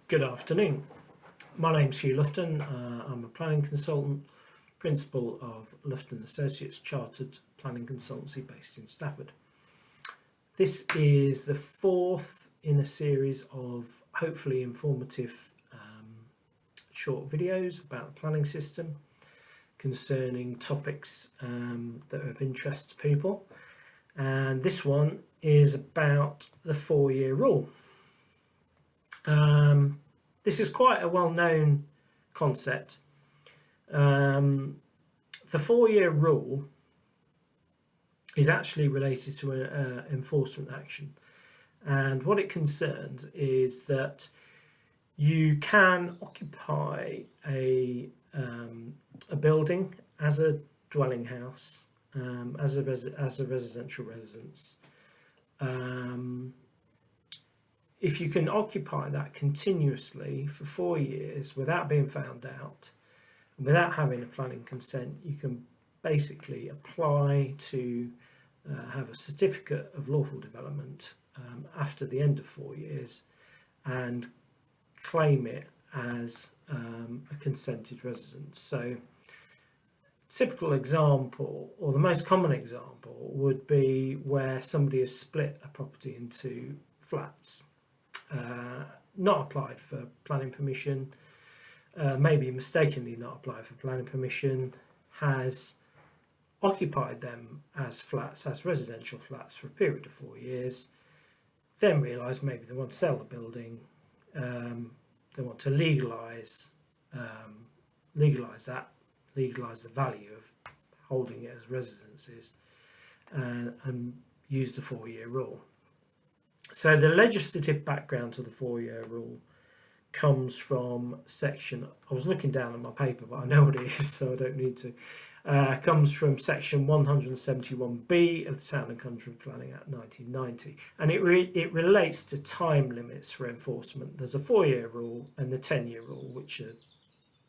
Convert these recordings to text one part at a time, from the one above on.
Good afternoon. My name's Hugh Lufton. I'm a planning consultant, principal of Lufton Associates Chartered Planning Consultancy based in Stafford. This is the fourth in a series of hopefully informative short videos about the planning system concerning topics that are of interest to people. And this one is about the 4-year rule. This is quite a well-known concept. The 4-year rule is actually related to an enforcement action, and what it concerns is that you can occupy a building as a dwelling house, as a residential residence. If you can occupy that continuously for 4 years without being found out, without having a planning consent, you can basically apply to have a certificate of lawful development after the end of 4 years and claim it as a consented residence. So, typical example, or the most common example, would be where somebody has split a property into flats. Not applied for planning permission, maybe mistakenly not applied for planning permission, has occupied them as flats, as residential flats for a period of 4 years, then realise maybe they want to sell the building, they want to legalise that, legalise the value of holding it as residences, and use the 4-year rule. So the legislative background to the 4-year rule comes from section, I was looking down at my paper, but I know what it is, so I don't need to. Comes from section 171B of the Town and Country Planning Act 1990, and it relates to time limits for enforcement. There's a 4-year rule and the 10-year rule, which are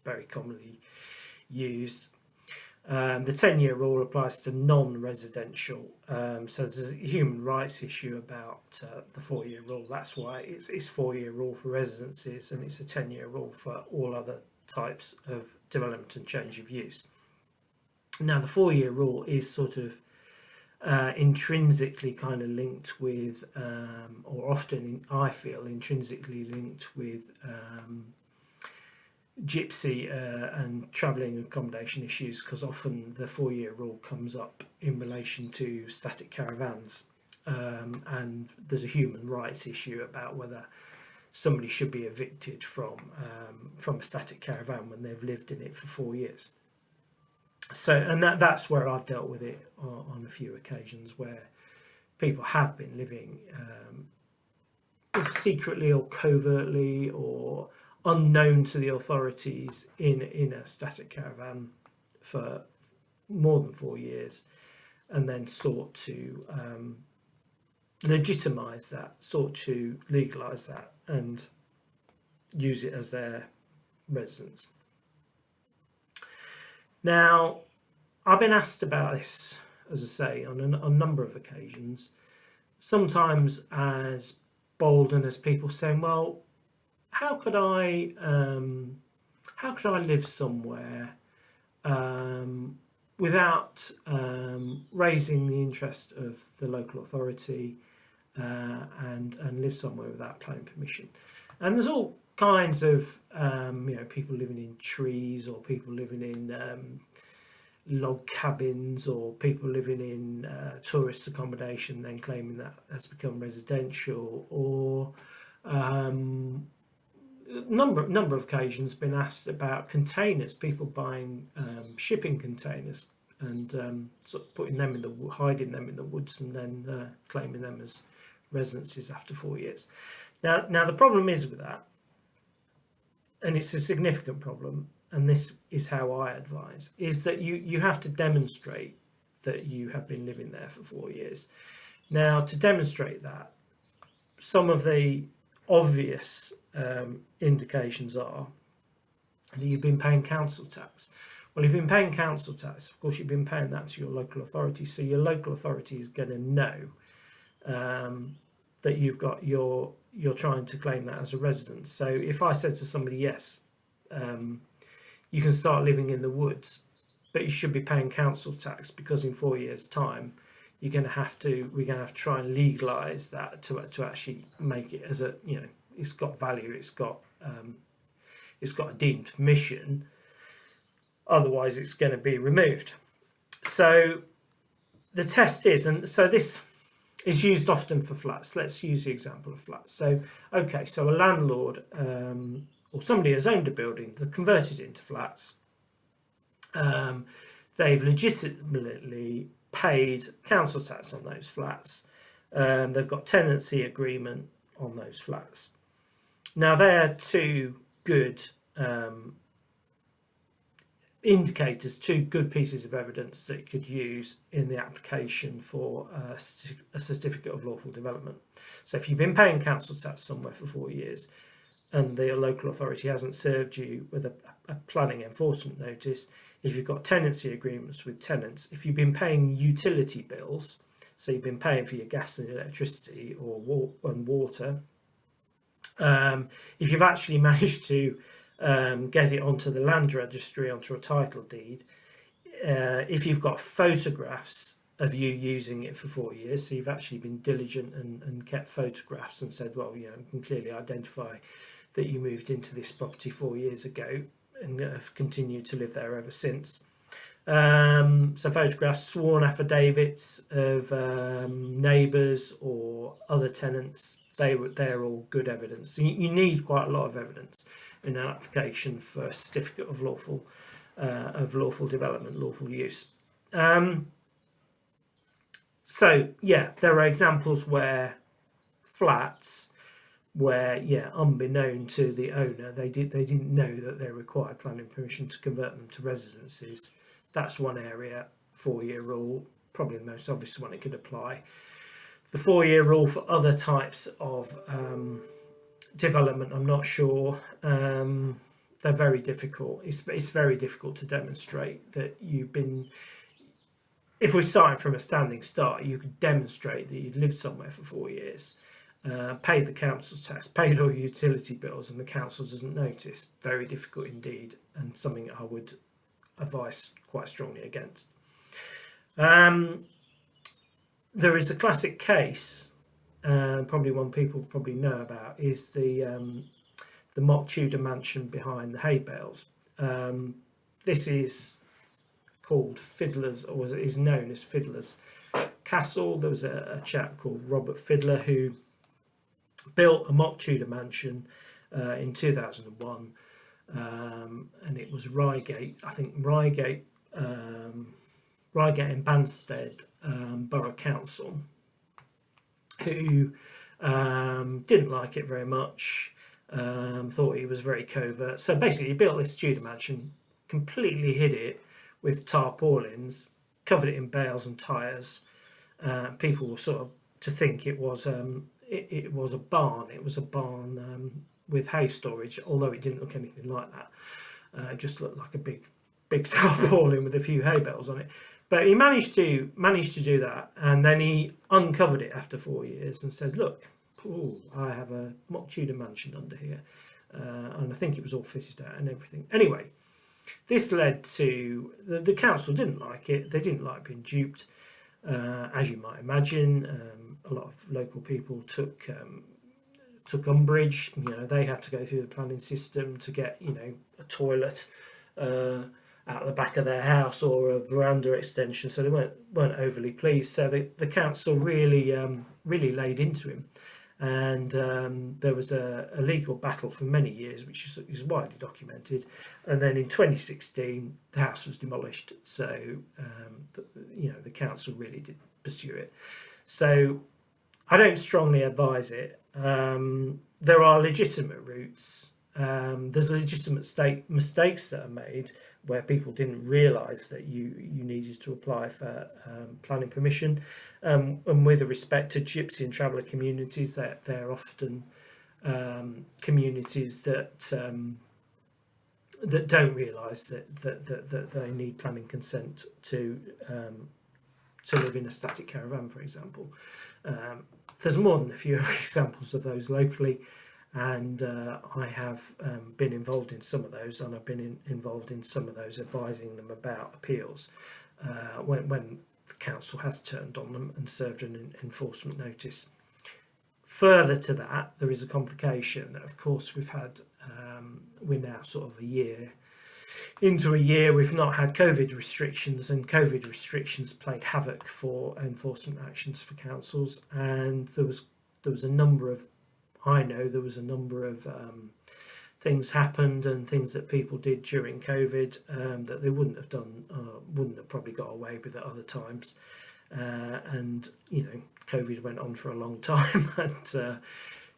very commonly used. The 10-year rule applies to non-residential, so there's a human rights issue about the 4-year rule. That's why it's 4-year rule for residences, and it's a 10-year rule for all other types of development and change of use. Now, the 4-year rule is sort of intrinsically kind of linked with, or often I feel intrinsically linked with gypsy and travelling accommodation issues, because often the 4-year rule comes up in relation to static caravans, and there's a human rights issue about whether somebody should be evicted from a static caravan when they've lived in it for 4 years. So, and that's where I've dealt with it on a few occasions, where people have been living secretly or covertly or unknown to the authorities in a static caravan for more than 4 years, and then sought to legitimise that, sought to legalise that and use it as their residence. Now, I've been asked about this, as I say, on a number of occasions, sometimes as bold and as people saying, well, how could I live somewhere without raising the interest of the local authority and live somewhere without planning permission? And there's all kinds of people living in trees, or people living in log cabins, or people living in tourist accommodation then claiming that has become residential, or number of occasions been asked about containers, people buying shipping containers and sort of hiding them in the woods and then claiming them as residences after 4 years. Now the problem is with that, and it's a significant problem, and this is how I advise, is that you have to demonstrate that you have been living there for 4 years. Now, to demonstrate that, some of the obvious indications are that you've been paying council tax. Well, if you've been paying council tax, of course you've been paying that to your local authority, so your local authority is going to know that you've got your you're trying to claim that as a residence. So if I said to somebody, yes, you can start living in the woods, but you should be paying council tax because in 4 years' time we're going to have to try and legalise that to actually make it as a, it's got value, it's got a deemed permission, otherwise it's going to be removed. So the test is, and so this is used often for flats. Let's use the example of flats. So so a landlord or somebody has owned a building, they've converted it into flats. They've legitimately paid council tax on those flats. They've got tenancy agreement on those flats. Now they're two good indicators, two good pieces of evidence that you could use in the application for a certificate of lawful development. So if you've been paying council tax somewhere for 4 years and the local authority hasn't served you with a planning enforcement notice, if you've got tenancy agreements with tenants, if you've been paying utility bills, so you've been paying for your gas and electricity or water, if you've actually managed to get it onto the land registry, onto a title deed, if you've got photographs of you using it for 4 years, so you've actually been diligent and kept photographs and said, well, you can clearly identify that you moved into this property 4 years ago and have continued to live there ever since. So photographs, sworn affidavits of neighbours or other tenants, they're all good evidence. So you need quite a lot of evidence in an application for a certificate of lawful development, lawful use. So yeah, there are examples where flats, where unbeknown to the owner, they didn't know that they required planning permission to convert them to residences. That's one area. 4-year rule, probably the most obvious one it could apply. The 4-year rule for other types of development, I'm not sure. They're very difficult. It's very difficult to demonstrate that you've been. If we're starting from a standing start, you could demonstrate that you'd lived somewhere for 4 years, paid the council tax, paid all your utility bills, and the council doesn't notice. Very difficult indeed, and something I would advise quite strongly against. There is a classic case, probably one people probably know about, is the mock Tudor mansion behind the hay bales. This is called Fiddler's, or is known as Fiddler's Castle. There was a chap called Robert Fiddler who built a mock Tudor mansion in 2001, and it was Reigate, I think Reigate and Banstead Borough Council, who didn't like it very much, thought he was very covert. So basically he built this Tudor mansion, completely hid it with tarpaulins, covered it in bales and tyres. People were sort of to think it was it was a barn. It was a barn with hay storage, although it didn't look anything like that. It just looked like a big tarpaulin with a few hay bales on it. But he managed to do that, and then he uncovered it after 4 years and said, "Look, I have a mock Tudor mansion under here," and I think it was all fitted out and everything. Anyway, this led to the council didn't like it. They didn't like being duped, as you might imagine. A lot of local people took umbrage. They had to go through the planning system to get a toilet out the back of their house or a veranda extension, so they weren't overly pleased. So the council really laid into him, and there was a legal battle for many years, which is widely documented. And then in 2016, the house was demolished. So the council really did pursue it. So I don't strongly advise it. There are legitimate routes. There's legitimate mistakes that are made where people didn't realise that you needed to apply for planning permission. And with respect to gypsy and traveller communities, they're often communities that don't realise that they need planning consent to live in a static caravan, for example. there's more than a few examples of those locally, and I have been involved in some of those, and I've been involved in some of those, advising them about appeals when the council has turned on them and served an enforcement notice. Further to that, there is a complication. Of course, we're now sort of into a year we've not had COVID restrictions, and COVID restrictions played havoc for enforcement actions for councils. And there was a number of things happened and things that people did during COVID that they wouldn't have done, wouldn't have probably got away with at other times. And COVID went on for a long time, and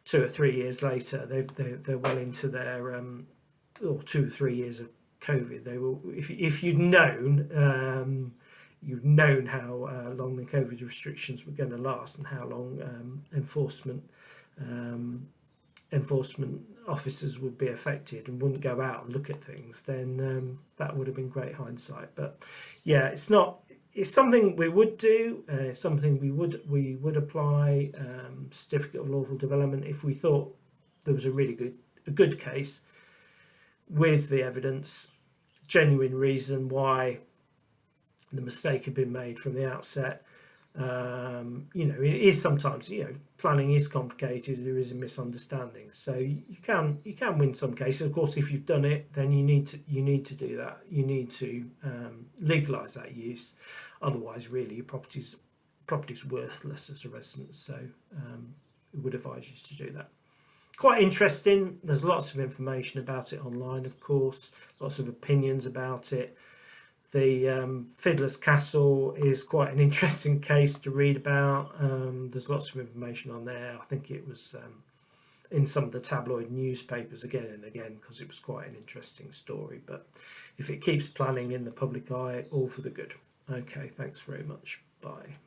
2 or 3 years later, they're well into their or 2 or 3 years of COVID. They will, if you'd known how long the COVID restrictions were going to last and how long enforcement officers would be affected and wouldn't go out and look at things, then that would have been great hindsight. But yeah, it's something we would do, something we would apply, certificate of lawful development, if we thought there was a really good case with the evidence, genuine reason why the mistake had been made from the outset. It is sometimes, planning is complicated, there is a misunderstanding, so you can win some cases. Of course, if you've done it, then you need to do that. You need to legalise that use, otherwise really your property's worthless as a resident. So we would advise you to do that. Quite interesting. There's lots of information about it online, of course, lots of opinions about it. The Fiddler's Castle is quite an interesting case to read about. There's lots of information on there. I think it was in some of the tabloid newspapers again and again, because it was quite an interesting story. But if it keeps planning in the public eye, all for the good. Okay, thanks very much. Bye.